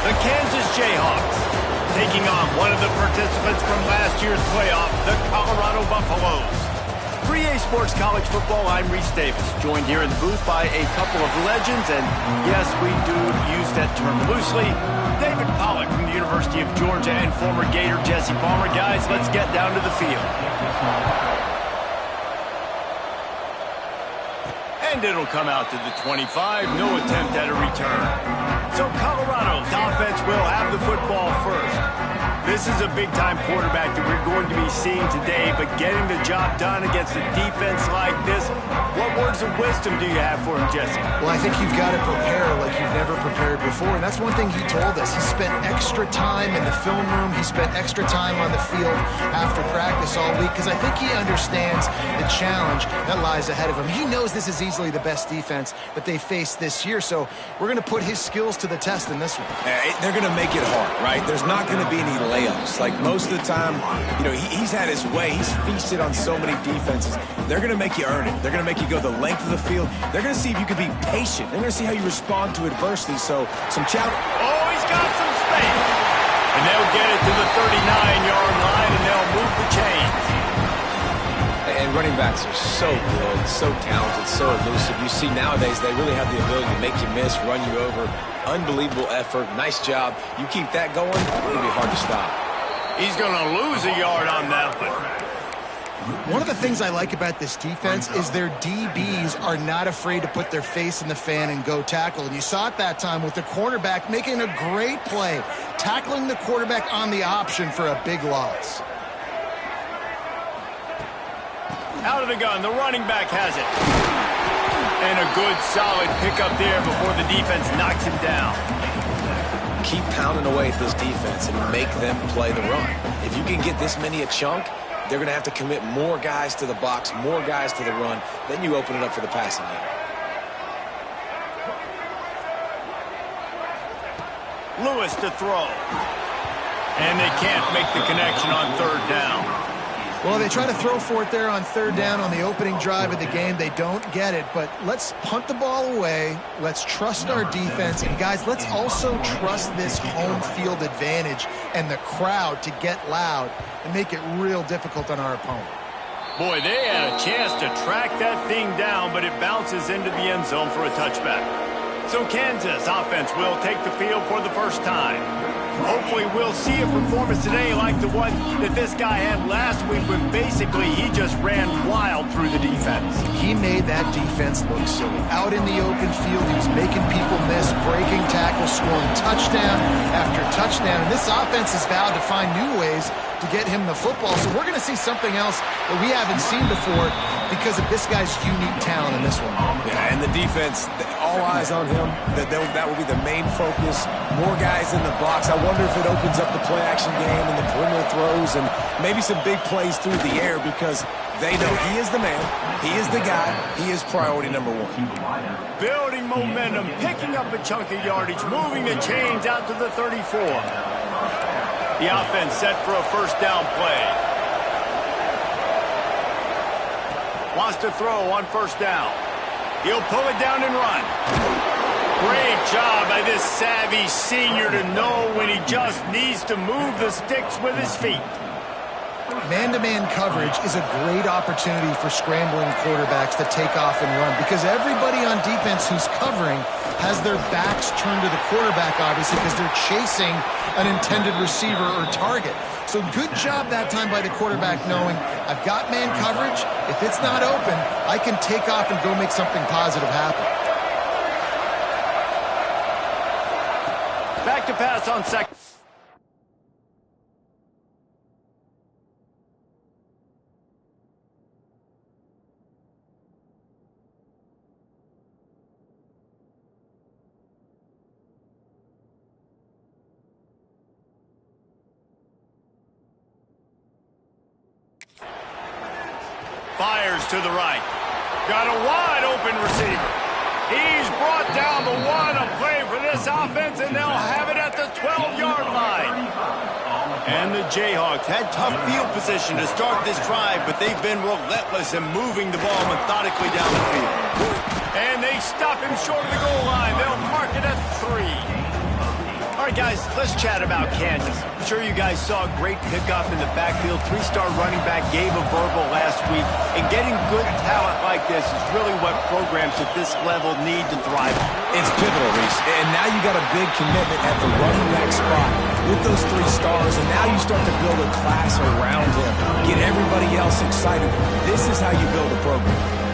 The Kansas Jayhawks taking on one of the participants from last year's playoff, the Colorado Buffaloes. For EA Sports College Football, I'm Reese Davis, joined here in the booth by a couple of legends, and yes, we do use that term loosely. David Pollack from the University of Georgia and former Gator Jesse Palmer. Guys, let's get down to the field. And it'll come out to the 25, no attempt at a return. So Colorado's offense will have the football first. This is a big-time quarterback that we're going to be seeing today, but getting the job done against a defense like this, what words of wisdom do you have for him, Jesse? Well, I think you've got to prepare like you've never prepared before, and that's one thing he told us. He spent extra time in the film room. He spent extra time on the field after practice all week because I think he understands the challenge that lies ahead of him. He knows this is easily the best defense that they faced this year, so we're going to put his skills to the test in this one. They're going to make it hard, right? There's not going to be any layups. Like most of the time, you know, he's had his way. He's feasted on so many defenses. They're going to make you earn it. They're going to make you go the length of the field. They're going to see if you can be patient. They're going to see how you respond to adversity. So some challenge. Oh, he's got some space. And they'll get it to the 39-yard line, and they'll move the chains. And running backs are so good, so talented, so elusive. You see nowadays they really have the ability to make you miss, run you over. Unbelievable effort. Nice job. You keep that going, it'll be hard to stop. He's going to lose a yard on that one. One of the things I like about this defense is their DBs are not afraid to put their face in the fan and go tackle. And you saw it that time with the cornerback making a great play, tackling the quarterback on the option for a big loss. Out of the gun, the running back has it. And a good, solid pickup there before the defense knocks him down. Keep pounding away at this defense and make them play the run. If you can get this many a chunk, they're going to have to commit more guys to the box, more guys to the run. Then you open it up for the passing game. Lewis to throw. And they can't make the connection on third down. Well, they try to throw for it there on third down on the opening drive of the game. They don't get it, but let's punt the ball away. Let's trust our defense. And, guys, let's also trust this home field advantage and the crowd to get loud and make it real difficult on our opponent. Boy, they had a chance to track that thing down, but it bounces into the end zone for a touchback. So Kansas offense will take the field for the first time. Hopefully we'll see a performance today like the one that this guy had last week when basically he just ran wild through the defense. He made that defense look silly. Out in the open field, he was making people miss, breaking tackles, scoring touchdown after touchdown. And this offense has vowed to find new ways to get him the football. So we're going to see something else that we haven't seen before because of this guy's unique talent in this one. Yeah, and the defense, all eyes on him. That will be the main focus. More guys in the box. I wonder if it opens up the play-action game and the perimeter throws and maybe some big plays through the air because they know he is the man, he is the guy, he is priority number one. Building momentum, picking up a chunk of yardage, moving the chains out to the 34. The offense set for a first down play. Wants to throw on first down. He'll pull it down and run. Great job by this savvy senior to know when he just needs to move the sticks with his feet. Man-to-man coverage is a great opportunity for scrambling quarterbacks to take off and run because everybody on defense who's covering has their backs turned to the quarterback, obviously, because they're chasing an intended receiver or target. So good job that time by the quarterback knowing I've got man coverage. If it's not open, I can take off and go make something positive happen. Back to pass on second. Fires to the right. Got a wide open receiver. He's brought down the one, a play for this offense, and they'll have it at the 12-yard line. And the Jayhawks had tough field position to start this drive, but they've been relentless in moving the ball methodically down the field. And they stop him short of the goal line. They'll mark it at 3. All right, guys, let's chat about Kansas. I'm sure you guys saw a great pickup in the backfield. Three-star running back gave a verbal last week. And getting good talent like this is really what programs at this level need to thrive on. It's pivotal, Reese. And now you got a big commitment at the running back spot with those 3 stars. And now you start to build a class around him. Get everybody else excited. This is how you build a program.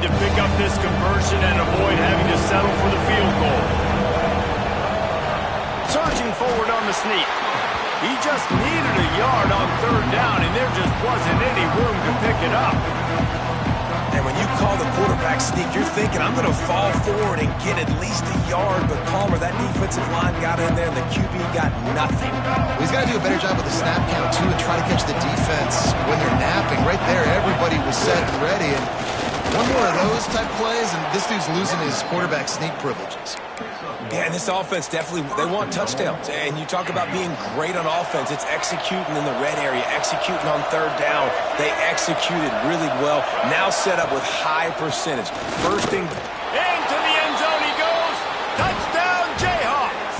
To pick up this conversion and avoid having to settle for the field goal. Surging forward on the sneak. He just needed a yard on 3rd down, and there just wasn't any room to pick it up. And when you call the quarterback sneak, you're thinking, I'm going to fall forward and get at least a yard. But Palmer, that defensive line got in there, and the QB got nothing. Well, he's got to do a better job with the snap count, too, and try to catch the defense when they're napping. Right there, everybody was set and ready, and one more of those type plays, and this dude's losing his quarterback sneak privileges. Yeah, and this offense definitely, they want touchdowns. And you talk about being great on offense. It's executing in the red area, executing on 3rd down. They executed really well. Now set up with high percentage. First and... Into the end zone he goes. Touchdown, Jayhawks.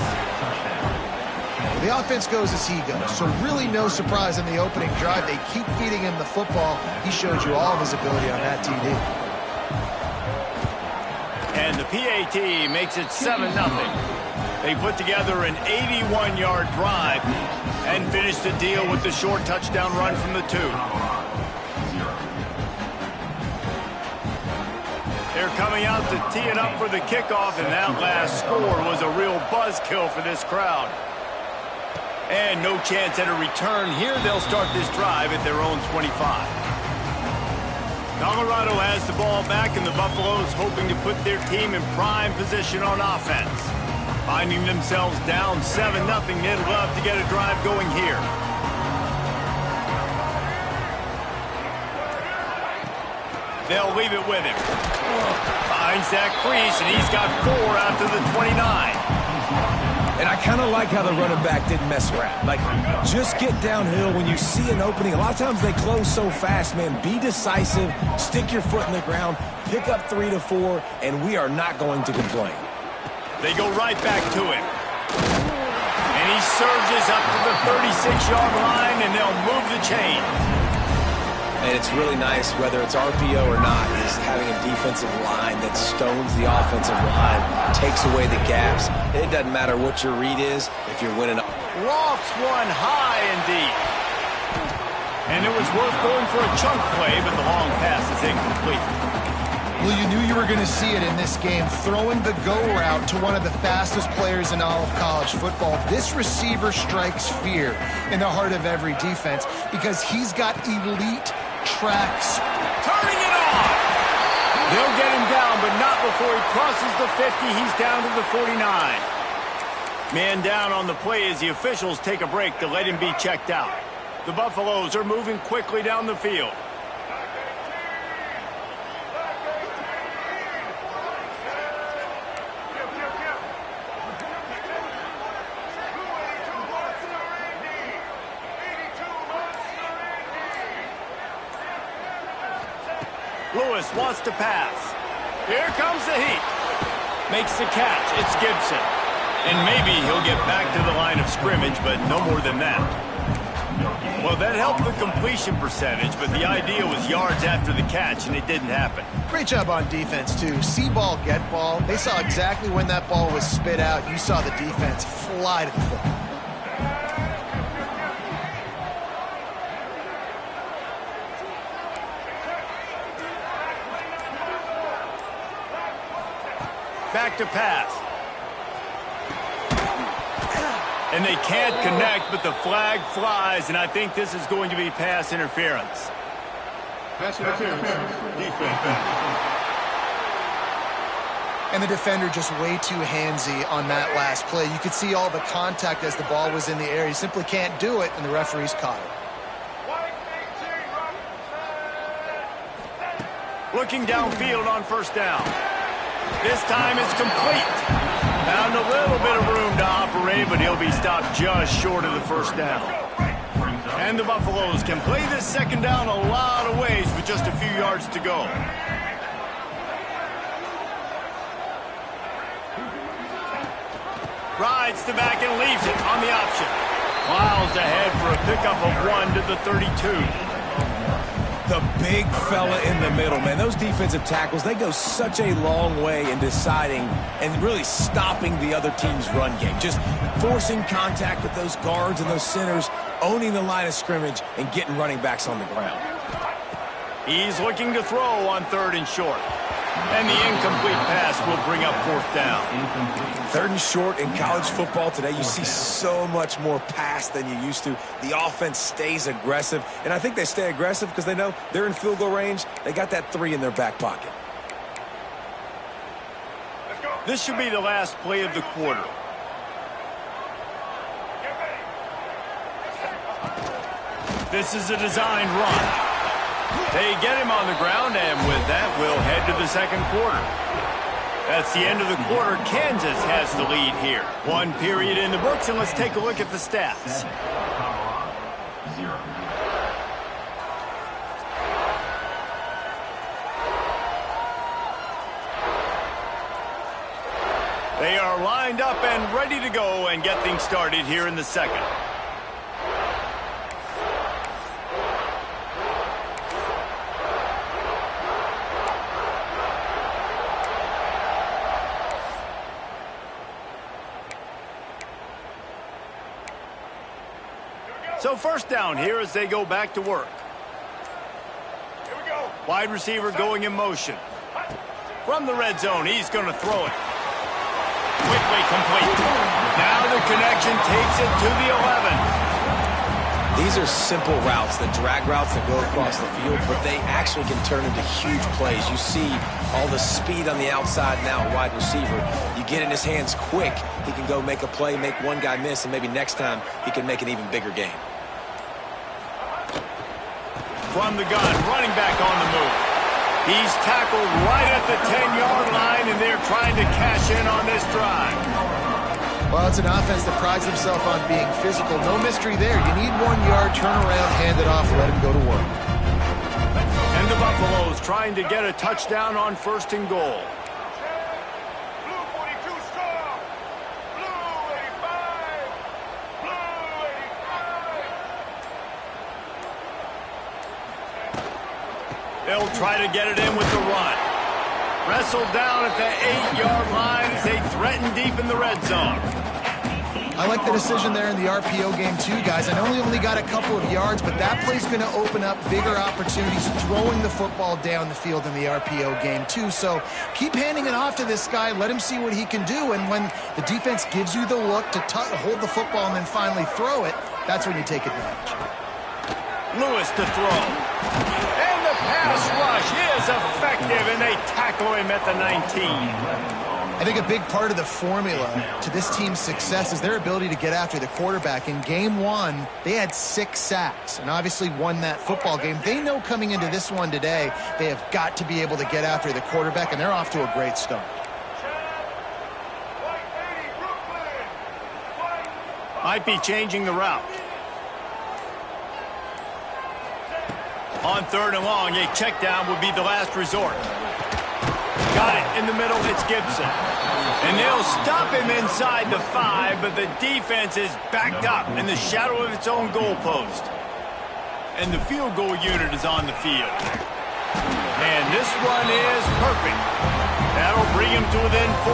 The offense goes as he goes, so really no surprise in the opening drive. They keep feeding him the football. He showed you all of his ability on that TD. And the PAT makes it 7-0. They put together an 81-yard drive and finish the deal with the short touchdown run from the 2. They're coming out to tee it up for the kickoff, and that last score was a real buzzkill for this crowd. And no chance at a return here. They'll start this drive at their own 25. Colorado has the ball back, and the Buffaloes hoping to put their team in prime position on offense. Finding themselves down 7-0, they'd love to get a drive going here. They'll leave it with him. Finds that crease, and he's got 4 after the 29. And I kind of like how the running back didn't mess around. Like, just get downhill when you see an opening. A lot of times they close so fast, man. Be decisive, stick your foot in the ground, pick up 3 to 4, and we are not going to complain. They go right back to him. And he surges up to the 36-yard line, and they'll move the chain. And it's really nice, whether it's RPO or not, is having a defensive line that stones the offensive line, takes away the gaps. It doesn't matter what your read is if you're winning. Lofts one high and deep. And it was worth going for a chunk play, but the long pass is incomplete. Well, you knew you were going to see it in this game, throwing the go route to one of the fastest players in all of college football. This receiver strikes fear in the heart of every defense because he's got elite tracks. Turning it on! They'll get him down, but not before he crosses the 50. He's down to the 49. Man down on the play as the officials take a break to let him be checked out. The Buffaloes are moving quickly down the field. Lewis wants to pass. Here comes the heat. Makes the catch. It's Gibson. And maybe he'll get back to the line of scrimmage, but no more than that. Well, that helped the completion percentage, but the idea was yards after the catch, and it didn't happen. Great job on defense, too. See ball, get ball. They saw exactly when that ball was spit out. You saw the defense fly to the football. Back to pass. And they can't connect, but the flag flies, and I think this is going to be pass interference. Pass interference. Defense. And the defender just way too handsy on that last play. You could see all the contact as the ball was in the air. He simply can't do it, and the referees caught it. Looking downfield on first down. This time it's complete. Found a little bit of room to operate, but he'll be stopped just short of the first down. And the Buffaloes can play this second down a lot of ways with just a few yards to go. Rides the back and leaves it on the option. Plows ahead for a pickup of 1 to the 32. The big fella in the middle, man. Those defensive tackles, they go such a long way in deciding and really stopping the other team's run game. Just forcing contact with those guards and those centers, owning the line of scrimmage, and getting running backs on the ground. He's looking to throw on 3rd and short. And the incomplete pass will bring up 4th down. 3rd and short in college football today, you see so much more pass than you used to. The offense stays aggressive, and I think they stay aggressive because they know they're in field goal range. They got that 3 in their back pocket. This should be the last play of the quarter. This is a designed run. They get him on the ground, and with that, we'll head to the 2nd quarter. That's the end of the quarter. Kansas has the lead here. 1 period in the books, and let's take a look at the stats. They are lined up and ready to go and get things started here in the 2nd. So 1st down here as they go back to work. Here we go. Wide receiver going in motion. From the red zone, he's going to throw it. Quickly complete. Now the connection takes it to the 11. These are simple routes, the drag routes that go across the field, but they actually can turn into huge plays. You see all the speed on the outside now, wide receiver. You get in his hands quick, he can go make a play, make one guy miss, and maybe next time he can make an even bigger game. From the gun, running back on the move. He's tackled right at the 10-yard line, and they're trying to cash in on this drive. Well, it's an offense that prides himself on being physical. No mystery there. You need 1 yard, turn around, hand it off, let him go to work. And the Buffaloes trying to get a touchdown on 1st and goal. Blue 42 strong. Blue 85. Blue 85. They'll try to get it in with the run. Wrestled down at the 8-yard line as they threaten deep in the red zone. I like the decision there in the RPO game too, guys. I know he only got a couple of yards, but that play's going to open up bigger opportunities throwing the football down the field in the RPO game too. So keep handing it off to this guy. Let him see what he can do. And when the defense gives you the look to hold the football and then finally throw it, that's when you take advantage. Lewis to throw. And the pass rush is effective, and they tackle him at the 19. I think a big part of the formula to this team's success is their ability to get after the quarterback. In game 1, they had 6 sacks and obviously won that football game. They know coming into this one today, they have got to be able to get after the quarterback, and they're off to a great start. Might be changing the route. On 3rd and long, a check down would be the last resort. Got it in the middle, it's Gibson. And they'll stop him inside the 5, but the defense is backed up in the shadow of its own goalpost. And the field goal unit is on the field. And this run is perfect. That'll bring him to within 4.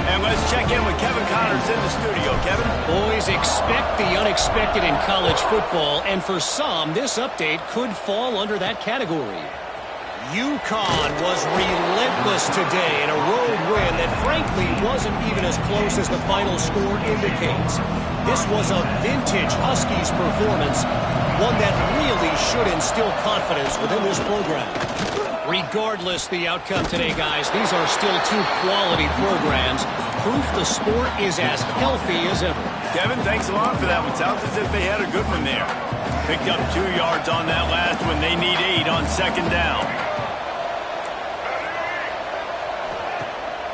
And let's check in with Kevin Connors in the studio. Kevin? Boys, expect the unexpected in college football, and for some, this update could fall under that category. UConn was relentless today in a road win that frankly wasn't even as close as the final score indicates. This was a vintage Huskies performance, one that really should instill confidence within this program. Regardless the outcome today, guys, these are still 2 quality programs. Proof the sport is as healthy as ever. Kevin, thanks a lot for that one. Sounds as if they had a good one there. Picked up 2 yards on that last one. They need 8 on 2nd down.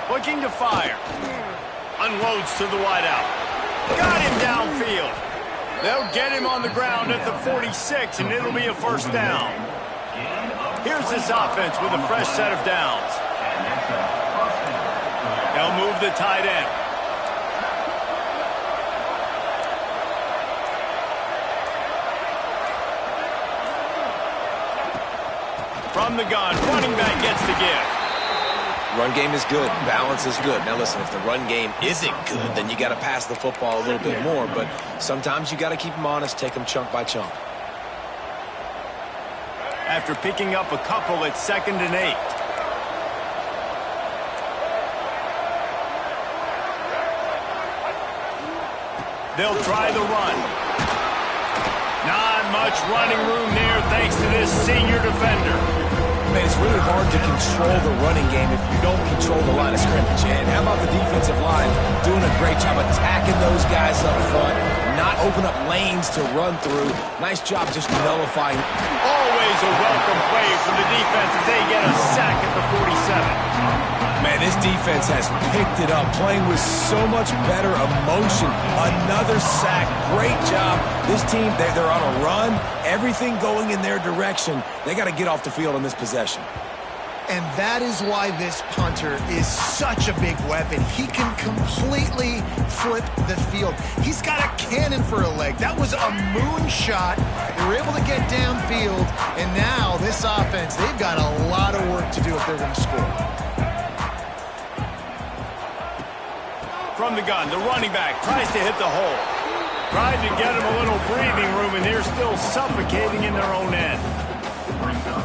Looking to fire. Unloads to the wideout. Got him downfield. They'll get him on the ground at the 46, and it'll be a 1st down. Here's this offense with a fresh set of downs. They'll move the tight end. From the gun, running back gets the give. Run game is good. Balance is good. Now, listen, if the run game isn't good, then you got to pass the football a little bit more. But sometimes you got to keep them honest, take them chunk by chunk. After picking up a couple, it's 2nd and 8. They'll try the run. Not much running room there thanks to this senior defender. Man, it's really hard to control the running game if you don't control the line of scrimmage. And how about the defensive line doing a great job attacking those guys up front, not open up lanes to run through. Nice job just nullifying. Always a welcome play from the defense as they get a sack at the 47. Man, this defense has picked it up, playing with so much better emotion. Another sack. Great job. This team, they're on a run. Everything going in their direction. They got to get off the field on this possession. And that is why this punter is such a big weapon. He can completely flip the field. He's got a cannon for a leg. That was a moonshot. They were able to get downfield, and now this offense, they've got a lot of work to do if they're going to score. From the gun, the running back tries to hit the hole. Tried to get him a little breathing room, and they're still suffocating in their own end.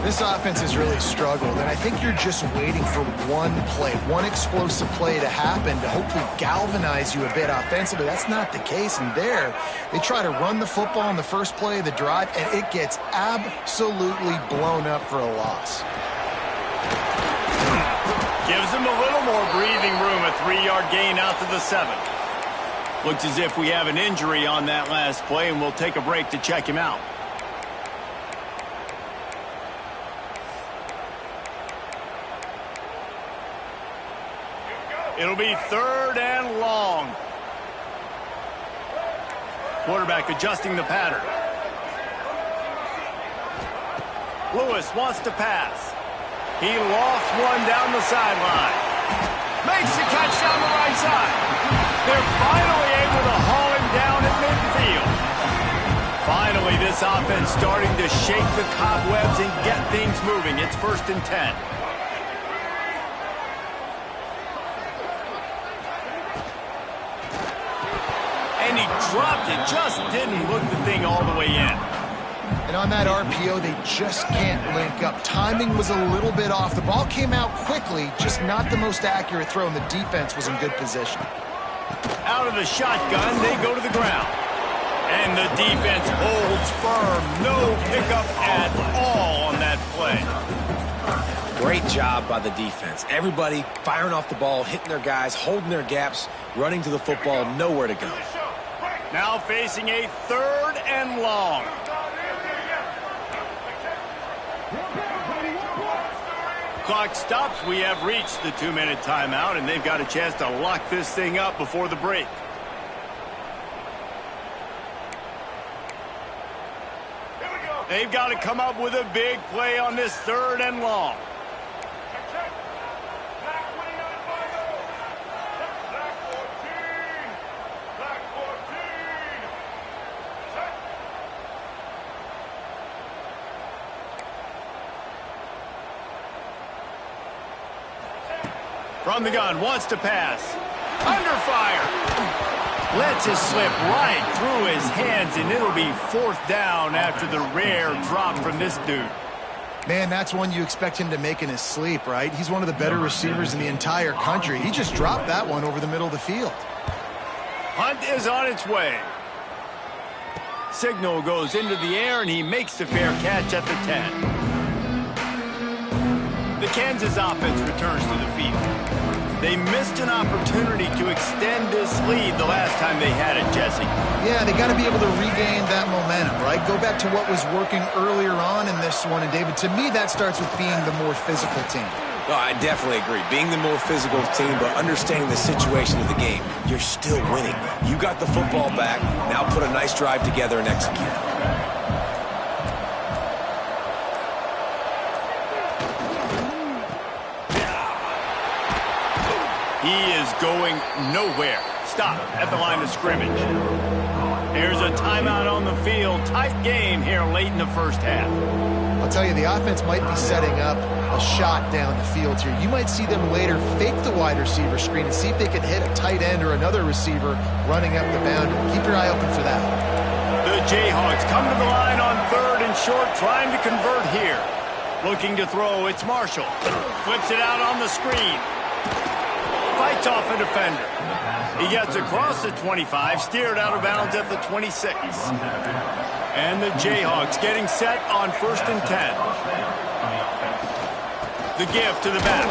This offense has really struggled, and I think you're just waiting for one play, one explosive play to happen to hopefully galvanize you a bit offensively. That's not the case, and there, they try to run the football in the first play of the drive, and it gets absolutely blown up for a loss. Gives him a little more breathing room, a 3-yard gain out to the 7. Looks as if we have an injury on that last play, and we'll take a break to check him out. It'll be 3rd and long. Quarterback adjusting the pattern. Lewis wants to pass. He lost one down the sideline. Makes the catch down the right side. They're finally able to haul him down at midfield. Finally, this offense starting to shake the cobwebs and get things moving. It's 1st and 10. And he dropped it, just didn't look the thing all the way in. And on that RPO, they just can't link up. Timing was a little bit off. The ball came out quickly, just not the most accurate throw, and the defense was in good position. Out of the shotgun, they go to the ground. And the defense holds firm. No pickup at all on that play. Great job by the defense. Everybody firing off the ball, hitting their guys, holding their gaps, running to the football, nowhere to go. Now facing a 3rd and long. Clock stops. We have reached the 2-minute timeout, and they've got a chance to lock this thing up before the break. They've got to come up with a big play on this 3rd and long. From the gun, wants to pass. Under fire. Lets it slip right through his hands, and it'll be 4th down after the rare drop from this dude. Man, that's one you expect him to make in his sleep, right? He's one of the better receivers in the entire country. He just dropped that one over the middle of the field. Hunt is on its way. Signal goes into the air, and he makes the fair catch at the 10. The Kansas offense returns to the field. They missed an opportunity to extend this lead the last time they had it, Jesse. Yeah, they got to be able to regain that momentum, right? Go back to what was working earlier on in this one. And, David, to me, that starts with being the more physical team. Oh, I definitely agree. Being the more physical team, but understanding the situation of the game. You're still winning. You got the football back. Now put a nice drive together and execute. He is going nowhere. Stop at the line of scrimmage. There's a timeout on the field. Tight game here late in the first half. I'll tell you, the offense might be setting up a shot down the field here. You might see them later fake the wide receiver screen and see if they can hit a tight end or another receiver running up the boundary. Keep your eye open for that. The Jayhawks come to the line on 3rd and short, trying to convert here. Looking to throw, it's Marshall. Flips it out on the screen. Fights off a defender. He gets across the 25, steered out of bounds at the 26. And the Jayhawks getting set on 1st and 10. The give to the back.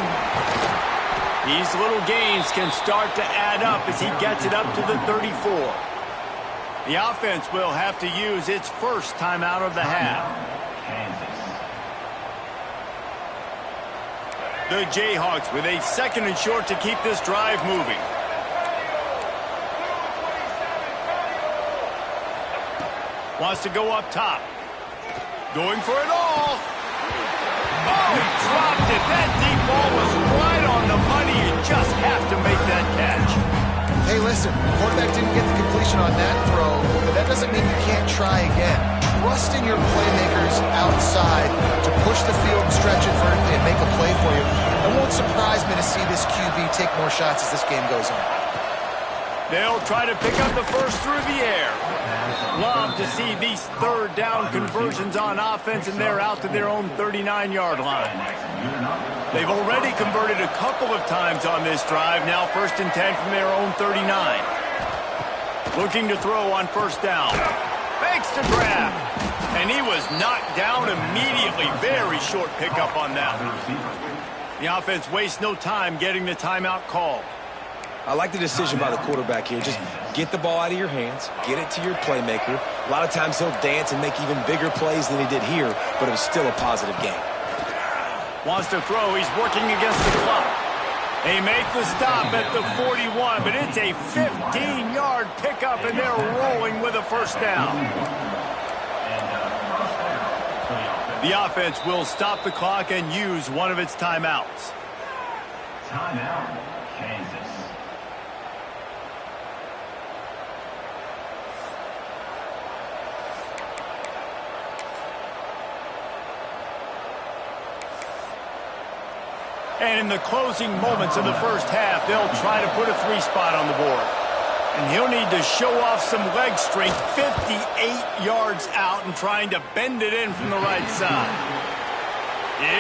These little gains can start to add up as he gets it up to the 34. The offense will have to use its first timeout of the half. The Jayhawks with a 2nd and short to keep this drive moving. Wants to go up top. Going for it all. Oh, he dropped it. That deep ball was right on the money. You just have to make that catch. Hey, listen, the quarterback didn't get the completion on that throw, but that doesn't mean you can't try again. Trust in your playmakers outside to push the field and stretch it vertically and make a play for you. It won't surprise me to see this QB take more shots as this game goes on. They'll try to pick up the first through the air. Love to see these 3rd down conversions on offense, and they're out to their own 39-yard line. They've already converted a couple of times on this drive. Now 1st and 10 from their own 39. Looking to throw on 1st down. Makes the grab. And he was knocked down immediately. Very short pickup on that. The offense wastes no time getting the timeout call. I like the decision by the quarterback here. Just get the ball out of your hands, get it to your playmaker. A lot of times he'll dance and make even bigger plays than he did here, but it was still a positive game. Wants to throw. He's working against the clock. They make the stop at the 41, but it's a 15-yard pickup, and they're rolling with a 1st down. The offense will stop the clock and use one of its timeouts. Timeout, Kansas. And in the closing moments of the 1st half, they'll try to put a 3 spot on the board. And he'll need to show off some leg strength 58 yards out and trying to bend it in from the right side.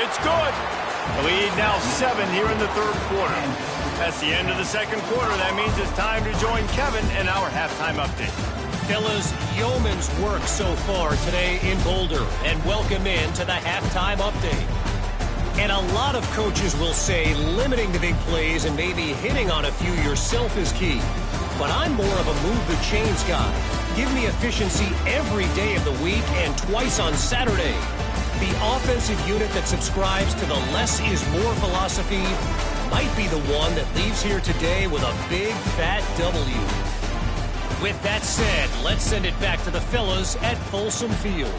It's good. The lead now 7 here in the 3rd quarter. That's the end of the 2nd quarter. That means it's time to join Kevin in our halftime update. Fellas, yeoman's work so far today in Boulder, and welcome in to the halftime update. And a lot of coaches will say limiting the big plays and maybe hitting on a few yourself is key. But I'm more of a move the chains guy. Give me efficiency every day of the week and twice on Saturday. The offensive unit that subscribes to the less is more philosophy might be the one that leaves here today with a big fat W. With that said, let's send it back to the fellas at Folsom Field.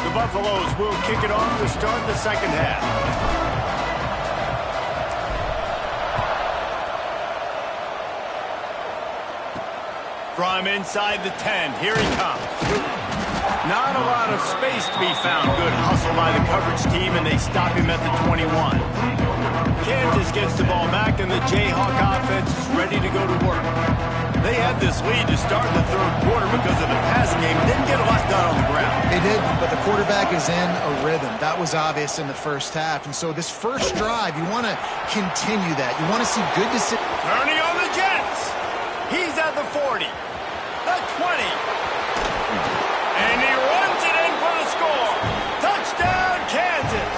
The Buffaloes will kick it off to start the 2nd half. From inside the 10, here he comes. Not a lot of space to be found. Good hustle by the coverage team, and they stop him at the 21. Kansas gets the ball back, and the Jayhawk offense is ready to go to work. They had this lead to start the 3rd quarter because of the passing game. Didn't get a lot done on the ground. They did, but the quarterback is in a rhythm. That was obvious in the 1st half. And so this 1st drive, you want to continue that. You want to see good decisions. Turning on the Jets. He's at the 40, the 20. And he runs it in for the score. Touchdown, Kansas.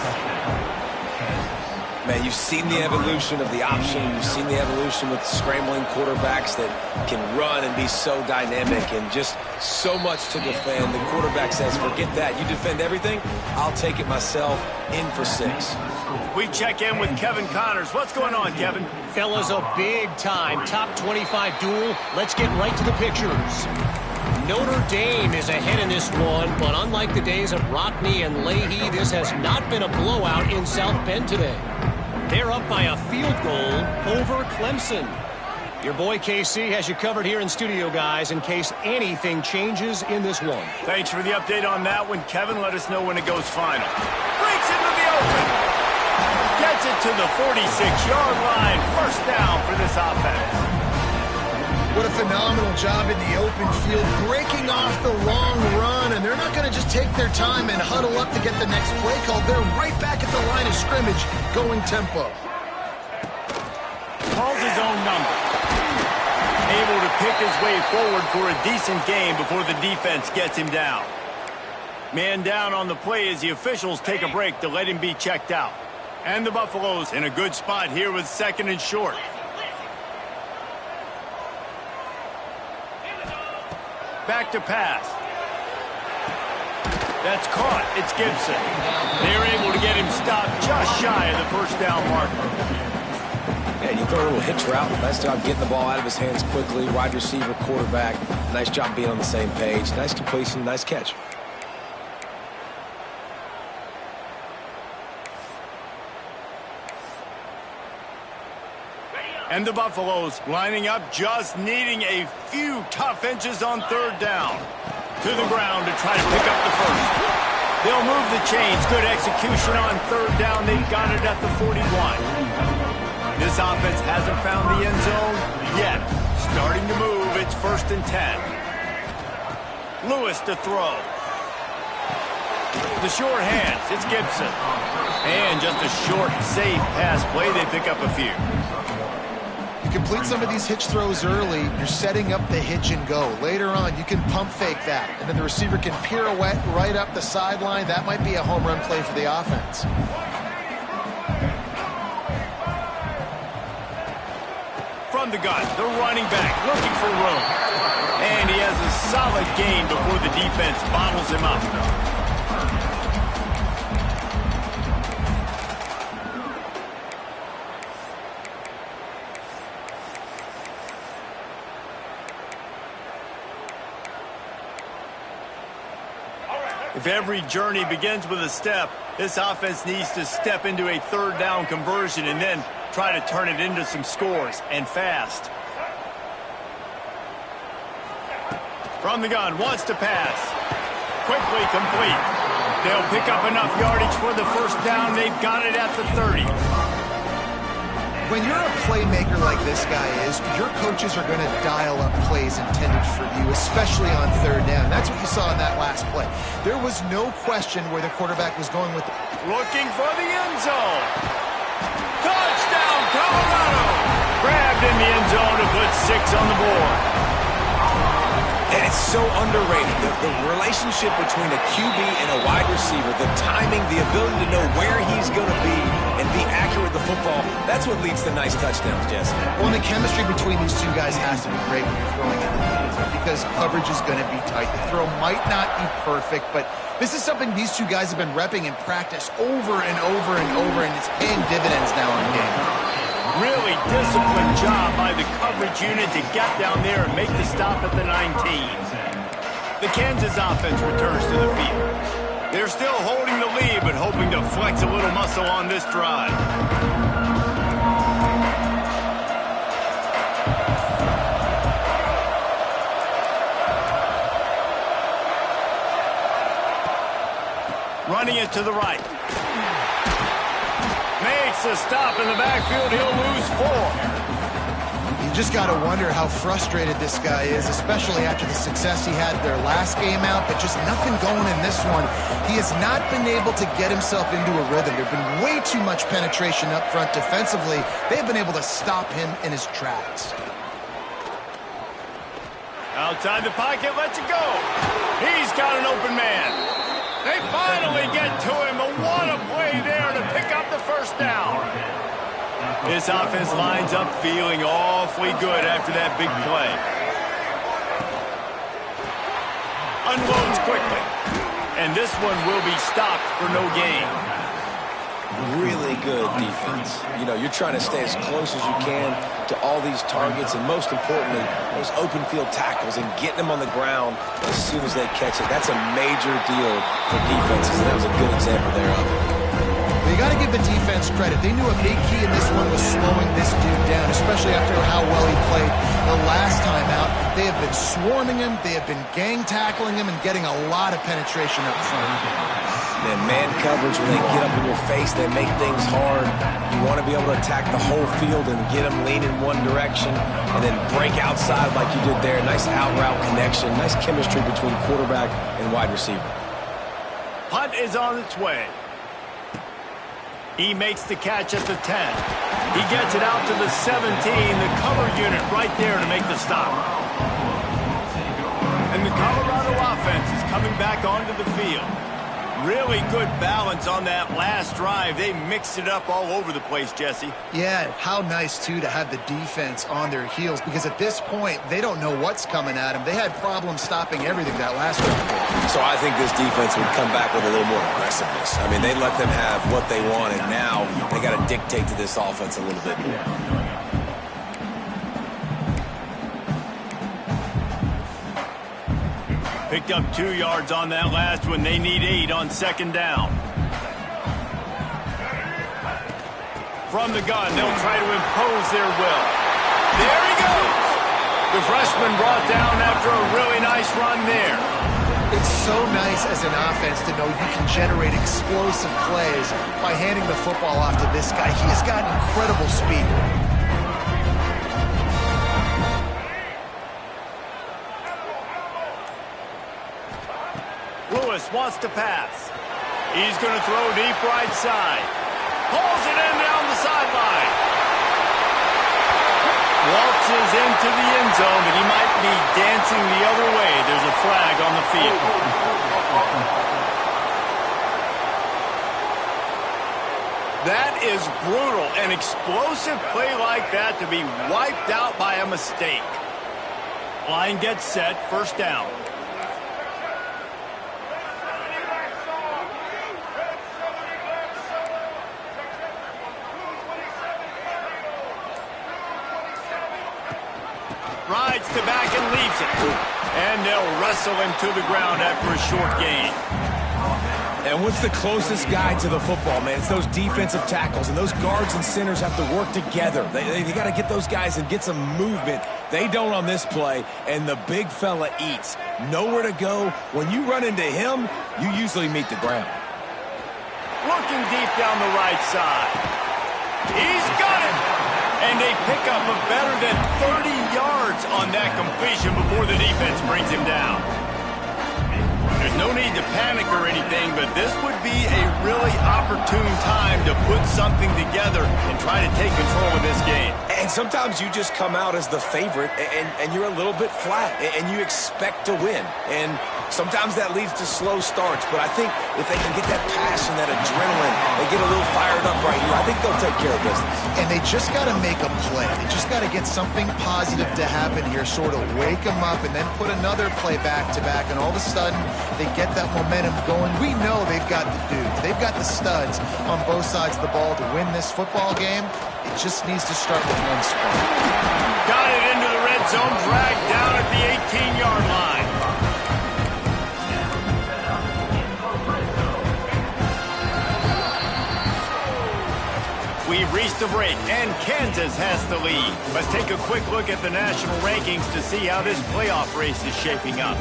Man, you've seen the evolution of the option. You've seen the evolution with scrambling quarterbacks that can run and be so dynamic and just so much to defend. The quarterback says, forget that. You defend everything, I'll take it myself. In for 6. We check in with Kevin Connors. What's going on, Kevin? Fellas, a big-time top 25 duel. Let's get right to the pictures. Notre Dame is ahead in this one, but unlike the days of Rockney and Leahy, this has not been a blowout in South Bend today. They're up by a field goal over Clemson. Your boy KC has you covered here in studio, guys, in case anything changes in this one. Thanks for the update on that one, Kevin. Let us know when it goes final. Breaks into the open. Gets it to the 46-yard line. First down for this offense. What a phenomenal job in the open field, breaking off the long run, and they're not going to just take their time and huddle up to get the next play called. They're right back at the line of scrimmage, going tempo. Calls his own number. Able to pick his way forward for a decent game before the defense gets him down. Man down on the play as the officials take a break to let him be checked out. And the Buffaloes in a good spot here with 2nd and short. Back to pass. That's caught. It's Gibson. They're able to get him stopped just shy of the first down marker. Yeah, you throw a little hitch route. Nice job getting the ball out of his hands quickly. Wide receiver, quarterback. Nice job being on the same page. Nice completion, nice catch. And the Buffaloes lining up, just needing a few tough inches on 3rd down. To the ground to try to pick up the first. They'll move the chains. Good execution on 3rd down. They've got it at the 41. This offense hasn't found the end zone yet. Starting to move. It's 1st and 10. Lewis to throw. The short hands. It's Gibson. And just a short, safe pass play. They pick up a few. You complete some of these hitch throws early, you're setting up the hitch and go. Later on, you can pump fake that, and then the receiver can pirouette right up the sideline. That might be a home run play for the offense. From the gun, the running back looking for room. And he has a solid gain before the defense bottles him up. If every journey begins with a step, this offense needs to step into a 3rd down conversion and then try to turn it into some scores, and fast. From the gun, wants to pass. Quickly complete. They'll pick up enough yardage for the first down. They've got it at the 30. When you're a playmaker like this guy is, your coaches are going to dial up plays intended for you, especially on 3rd down. That's what you saw in that last play. There was no question where the quarterback was going with it. Looking for the end zone. Touchdown, Colorado! Grabbed in the end zone to put 6 on the board. And it's so underrated. The relationship between a QB and a wide receiver, the timing, the ability to know where he's going to be and be accurate with the football, that's what leads to nice touchdowns, Jesse. Well, and the chemistry between these two guys has to be great when you're throwing in the field because coverage is going to be tight. The throw might not be perfect, but this is something these two guys have been repping in practice over and over and over, and it's paying dividends now in game. Really disciplined job by the coverage unit to get down there and make the stop at the 19. The Kansas offense returns to the field. They're still holding the lead, but hoping to flex a little muscle on this drive. Running it to the right. Makes a stop in the backfield. He'll lose 4. You just got to wonder how frustrated this guy is, especially after the success he had their last game out, but just nothing going in this one. He has not been able to get himself into a rhythm. There's been way too much penetration up front defensively. They've been able to stop him in his tracks. Outside the pocket, lets it go. He's got an open man. They finally get to him, but what a play there to pick up the first down. This offense lines up feeling awfully good after that big play. Unloads quickly. And this one will be stopped for no gain. Really good defense. You know, you're trying to stay as close as you can to all these targets, and most importantly, those open field tackles and getting them on the ground as soon as they catch it. That's a major deal for defenses, and that was a good example there of it. The you got to give the defense credit. They knew a big key in this one was slowing this dude down, especially after how well he played the last time out. They have been swarming him, they have been gang tackling him, and getting a lot of penetration up front. Man coverage, when they get up in your face, they make things hard. You want to be able to attack the whole field and get them lean in one direction and then break outside like you did there. Nice out-route connection, nice chemistry between quarterback and wide receiver. Punt is on its way. He makes the catch at the 10. He gets it out to the 17, the cover unit right there to make the stop. And the Colorado offense is coming back onto the field. Really good balance on that last drive. They mixed it up all over the place, Jesse. Yeah, how nice, too, to have the defense on their heels, because at this point, they don't know what's coming at them. They had problems stopping everything that last round. So I think this defense would come back with a little more aggressiveness. I mean, they let them have what they want, and now they got to dictate to this offense a little bit more. Picked up 2 yards on that last one. They need 8 on second down. From the gun, they'll try to impose their will. There he goes! The freshman brought down after a really nice run there. It's so nice as an offense to know you can generate explosive plays by handing the football off to this guy. He has got incredible speed. Lewis wants to pass. He's going to throw deep right side. Pulls it in down the sideline. Waltzes into the end zone, but he might be dancing the other way. There's a flag on the field. That is brutal. An explosive play like that to be wiped out by a mistake. Line gets set, first down. Rides to back and leaves it. And they'll wrestle him to the ground after a short gain. And what's the closest guy to the football, man? It's those defensive tackles, and those guards and centers have to work together. They got to get those guys and get some movement. They don't on this play, and the big fella eats. Nowhere to go. When you run into him, you usually meet the ground. Looking deep down the right side. He's got it! And they pick up a better than 30 yards on that completion before the defense brings him down. There's no need to panic or anything, but this would be a really opportune time to put something together and try to take control of this game. And sometimes you just come out as the favorite, and you're a little bit flat, and you expect to win. And sometimes that leads to slow starts, but I think if they can get that passion, that adrenaline, they get a little fired up right here, I think they'll take care of business. And they just got to make a play. They just got to get something positive to happen here, sort of wake them up, and then put another play back-to-back, and all of a sudden, they get that momentum going. We know they've got the dudes. They've got the studs on both sides of the ball to win this football game. It just needs to start with one spark. Got it into the red zone, dragged down at the 18-yard line. We've reached the break, and Kansas has the lead. Let's take a quick look at the national rankings to see how this playoff race is shaping up.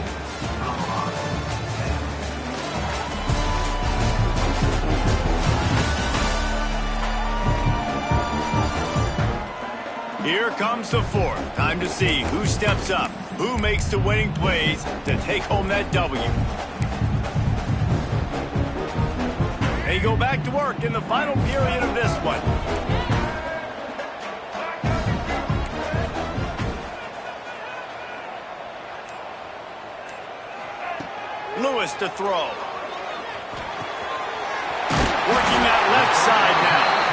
Here comes the fourth. Time to see who steps up, who makes the winning plays to take home that W. They go back to work in the final period of this one. Lewis to throw. Working that left side now.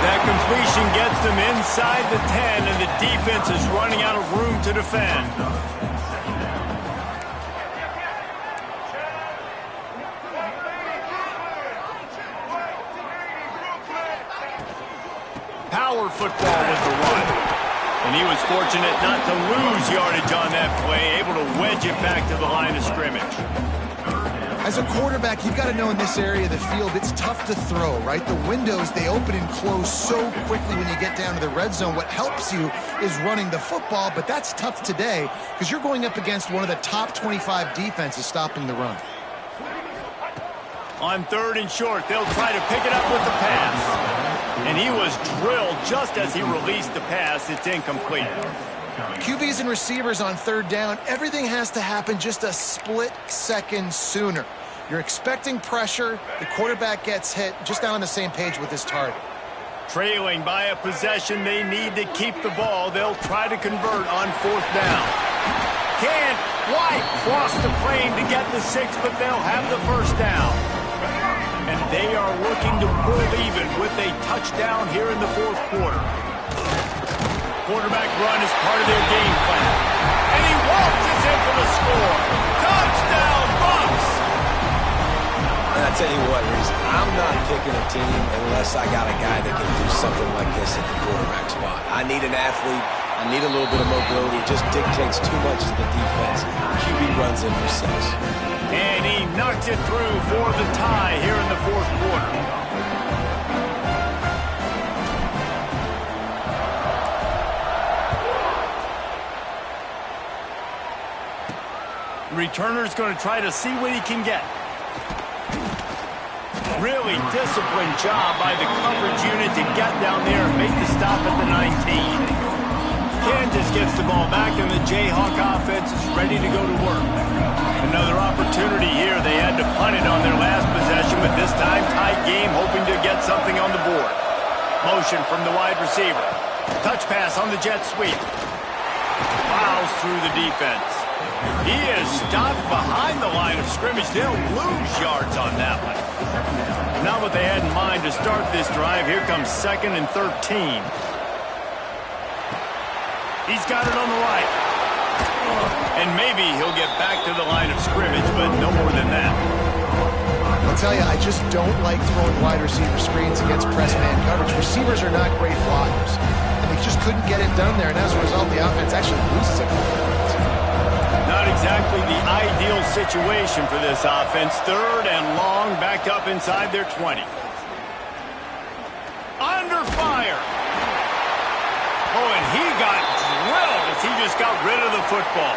That completion gets them inside the 10, and the defense is running out of room to defend. Power football with the run. And he was fortunate not to lose yardage on that play, able to wedge it back to the line of scrimmage. As a quarterback, you've got to know in this area of the field, it's tough to throw, right? The windows, they open and close so quickly when you get down to the red zone. What helps you is running the football, but that's tough today because you're going up against one of the top 25 defenses stopping the run. On 3rd and short, they'll try to pick it up with the pass. And he was drilled just as he released the pass. It's incomplete. QBs and receivers on 3rd down, everything has to happen just a split second sooner. You're expecting pressure, the quarterback gets hit, just not on the same page with his target. Trailing by a possession, they need to keep the ball. They'll try to convert on 4th down. Can't quite cross the plane to get the 6, but they'll have the 1st down. And they are looking to pull even with a touchdown here in the 4th quarter. Quarterback run is part of their game plan. And he waltzes in for the score. Touchdown, Bucks! And I tell you what, Reese, I'm not picking a team unless I got a guy that can do something like this at the quarterback spot. I need an athlete. I need a little bit of mobility. It just dictates too much of the defense. QB runs in for 6. And he knocks it through for the tie here in the 4th quarter. Returner's going to try to see what he can get. Really disciplined job by the coverage unit to get down there and make the stop at the 19. Kansas gets the ball back, and the Jayhawk offense is ready to go to work. Another opportunity here. They had to punt it on their last possession, but this time tight game, hoping to get something on the board. Motion from the wide receiver. Touch pass on the jet sweep. Fouls through the defense. He is stopped behind the line of scrimmage. They'll lose yards on that one. Not what they had in mind to start this drive. Here comes 2nd and 13. He's got it on the right. And maybe he'll get back to the line of scrimmage, but no more than that. I'll tell you, I just don't like throwing wide receiver screens against press man coverage. Receivers are not great blockers. And they just couldn't get it done there, and as a result, the offense actually loses a couple points. Not exactly the ideal situation for this offense. 3rd and long, back up inside their 20. Under fire. Oh, and he got drilled as he just got rid of the football.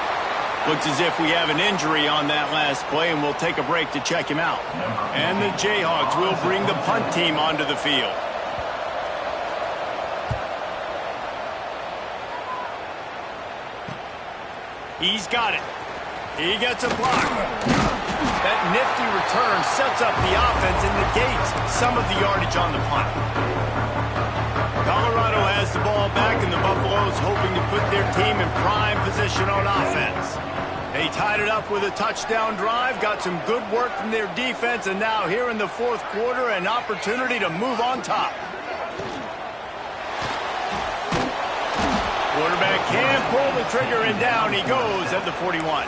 Looks as if we have an injury on that last play, and we'll take a break to check him out. And the Jayhawks will bring the punt team onto the field. He's got it. He gets a block. That nifty return sets up the offense and negates some of the yardage on the punt. Colorado has the ball back, and the Buffaloes hoping to put their team in prime position on offense. They tied it up with a touchdown drive, got some good work from their defense, and now here in the 4th quarter, an opportunity to move on top. Quarterback can pull the trigger, and down he goes at the 41.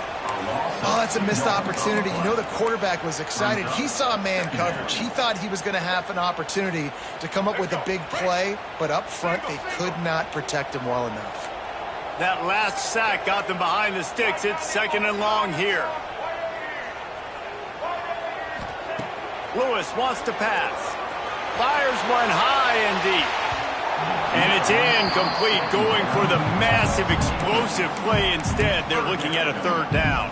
Oh, that's a missed opportunity. You know the quarterback was excited. He saw man coverage. He thought he was going to have an opportunity to come up with a big play, but up front they could not protect him well enough. That last sack got them behind the sticks. It's 2nd and long here. Lewis wants to pass. Fires one high and deep. And it's incomplete, going for the massive explosive play instead. They're looking at a 3rd down.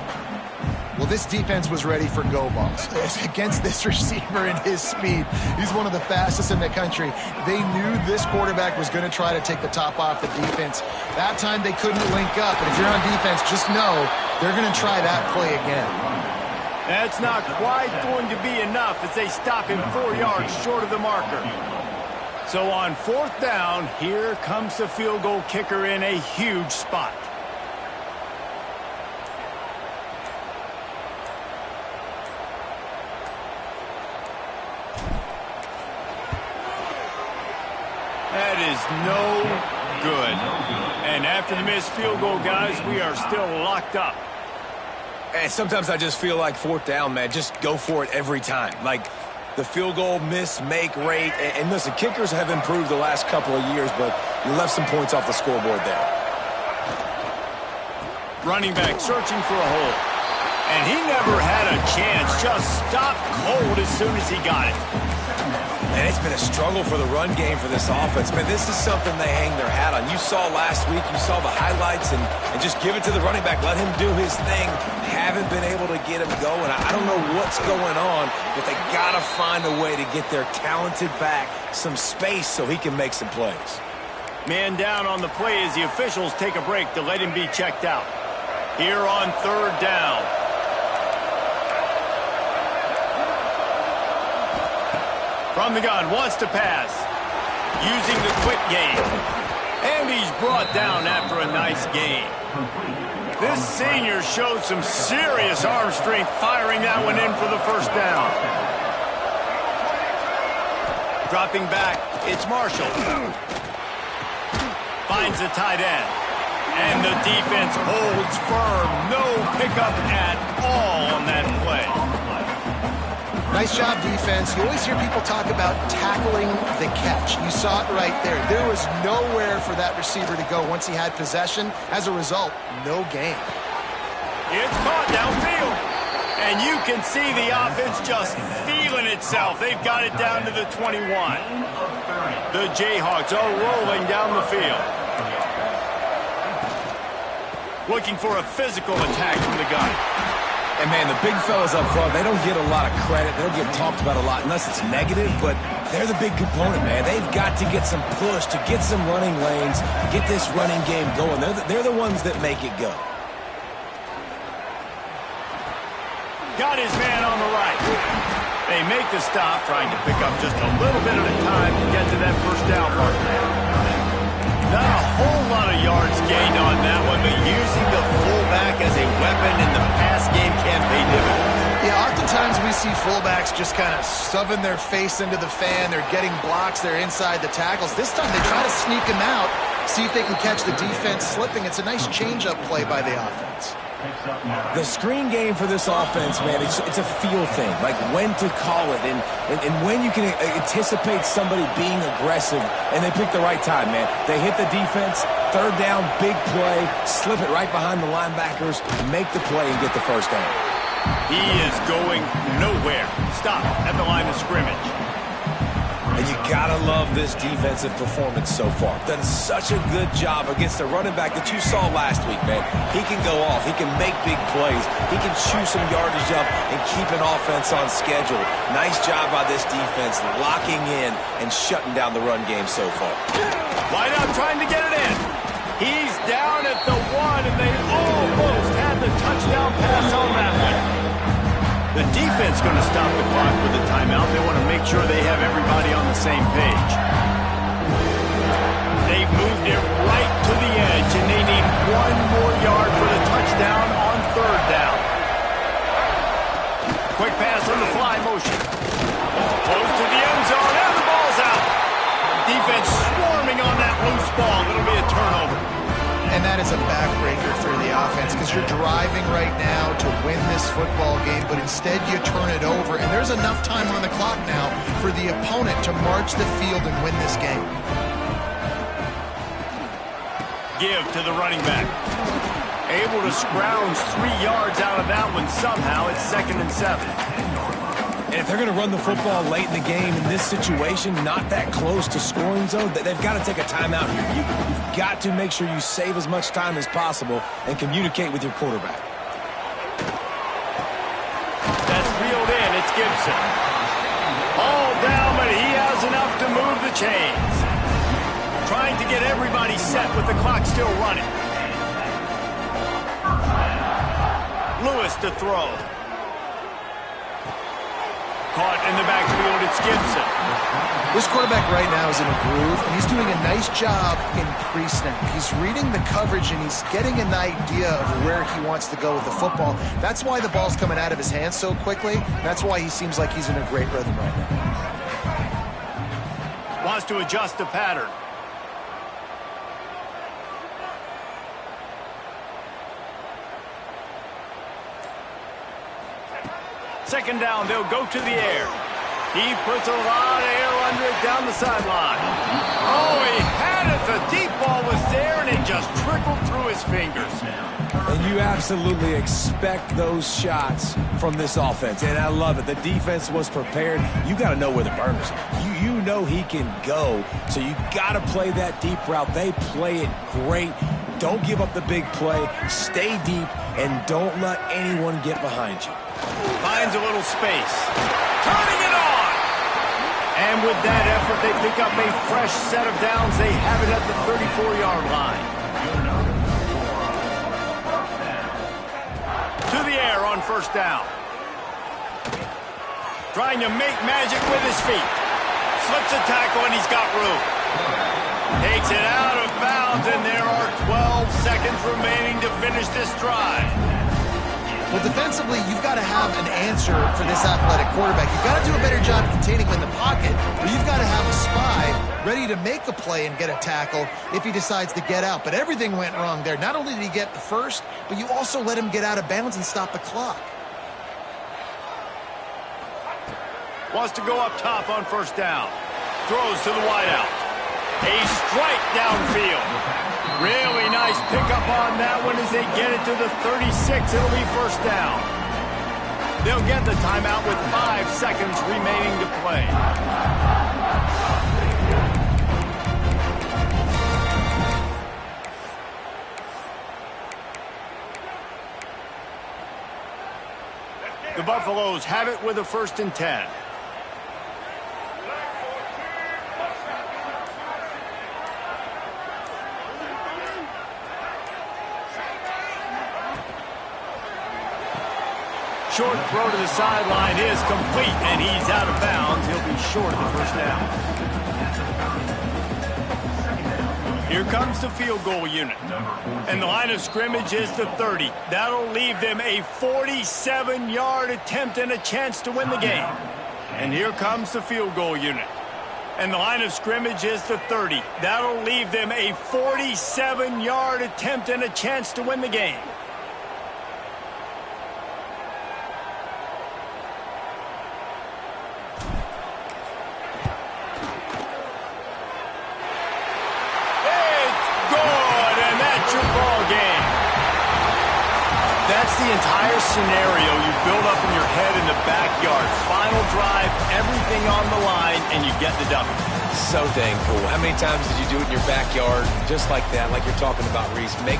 Well, this defense was ready for go balls. Against this receiver and his speed, he's one of the fastest in the country. They knew this quarterback was going to try to take the top off the defense. That time they couldn't link up, and if you're on defense, just know they're going to try that play again. That's not quite going to be enough as they stop him 4 yards short of the marker. So on 4th down, here comes the field goal kicker in a huge spot. That is no good. And after the missed field goal, guys, we are still locked up. And sometimes I just feel like 4th down, man, just go for it every time. Like, the field goal miss-make rate. And listen, kickers have improved the last couple of years, but you left some points off the scoreboard there. Running back searching for a hole. And he never had a chance. Just stopped cold as soon as he got it. And it's been a struggle for the run game for this offense. Man, this is something they hang their hat on. You saw last week, you saw the highlights, and just give it to the running back. Let him do his thing. Haven't been able to get him going. I don't know what's going on, but they got to find a way to get their talented back some space so he can make some plays. Man down on the play as the officials take a break to let him be checked out. Here on third down. From the gun, wants to pass. Using the quick game. And he's brought down after a nice gain. This senior showed some serious arm strength firing that one in for the first down. Dropping back, it's Marshall. Finds the tight end. And the defense holds firm. No pickup at all on that play. Nice job, defense. You always hear people talk about tackling the catch. You saw it right there. There was nowhere for that receiver to go once he had possession. As a result, no gain. It's caught downfield. And you can see the offense just feeling itself. They've got it down to the 21. The Jayhawks are rolling down the field. Looking for a physical attack from the gun. And, man, the big fellas up front, they don't get a lot of credit. They don't get talked about a lot unless it's negative, but they're the big component, man. They've got to get some push, to get some running lanes, get this running game going. They're the ones that make it go. Got his man on the right. They make the stop, trying to pick up just a little bit at a time to get to that first down mark. Not a whole lot of yards gained on that one, but using the fullback as a weapon in the pass game can pay dividends. Yeah, oftentimes we see fullbacks just kind of shoving their face into the fan. They're getting blocks. They're inside the tackles. This time they try to sneak him out, see if they can catch the defense slipping. It's a nice change-up play by the offense. The screen game for this offense, man, it's a feel thing, like when to call it and when you can anticipate somebody being aggressive, and they pick the right time, man. They hit the defense, third down, big play, slip it right behind the linebackers, make the play and get the first down. He is going nowhere. Stop at the line of scrimmage. And you gotta love this defensive performance so far. Done such a good job against the running back that you saw last week, man. He can go off. He can make big plays. He can chew some yardage up and keep an offense on schedule. Nice job by this defense locking in and shutting down the run game so far. Wide out trying to get it in. He's down at the 1, and they almost had the touchdown pass on that one. The defense going to stop the clock with a timeout. They want to make sure they have everybody on the same page. They've moved it right to the edge, and they need 1 more yard for the touchdown on third down. Quick pass on the fly motion. Close to the end zone, and the ball's out. Defense swarming on that loose ball. It'll be a turnover. And that is a backbreaker for the offense because you're driving right now to win this football game, but instead you turn it over. And there's enough time on the clock now for the opponent to march the field and win this game. Give to the running back. Able to scrounge 3 yards out of that one somehow. It's 2nd and 7. And if they're going to run the football late in the game in this situation, not that close to scoring zone, they've got to take a timeout here. You've got to make sure you save as much time as possible and communicate with your quarterback. That's reeled in. It's Gibson. All down, but he has enough to move the chains. Trying to get everybody set with the clock still running. Lewis to throw. Caught in the backfield, it's Gibson. This quarterback right now is in a groove, and he's doing a nice job in pre-snap. He's reading the coverage, and he's getting an idea of where he wants to go with the football. That's why the ball's coming out of his hands so quickly. That's why he seems like he's in a great rhythm right now. Wants to adjust the pattern. Second down, they'll go to the air. He puts a lot of air under it down the sideline. Oh, he had it. The deep ball was there, and it just just trickled through his fingers. And you absolutely expect those shots from this offense, and I love it. The defense was prepared. You got to know where the burners are. You know he can go, so you got to play that deep route. They play it great. Don't give up the big play. Stay deep, and don't let anyone get behind you. Finds a little space. Turning it on! And with that effort, they pick up a fresh set of downs. They have it at the 34-yard line. To the air on first down. Trying to make magic with his feet. Slips a tackle, and he's got room. Takes it out of bounds, and there are 12 seconds remaining to finish this drive. Well, defensively, you've got to have an answer for this athletic quarterback. You've got to do a better job containing him in the pocket, or you've got to have a spy ready to make a play and get a tackle if he decides to get out. But everything went wrong there. Not only did he get the first, but you also let him get out of bounds and stop the clock. Wants to go up top on first down. Throws to the wideout. A strike downfield. Really nice pickup on that one as they get it to the 36. It'll be first down. They'll get the timeout with 5 seconds remaining to play. The Buffaloes have it with a 1st and 10. Short throw to the sideline is complete, and he's out of bounds. He'll be short of the first down. Here comes the field goal unit. And the line of scrimmage is the 30. That'll leave them a 47-yard attempt and a chance to win the game. And here comes the field goal unit. And the line of scrimmage is the 30. That'll leave them a 47-yard attempt and a chance to win the game. That's the entire scenario you build up in your head in the backyard. Final drive, everything on the line, and you get the W. So dang cool. How many times did you do it in your backyard just like that, like you're talking about, Reese? Make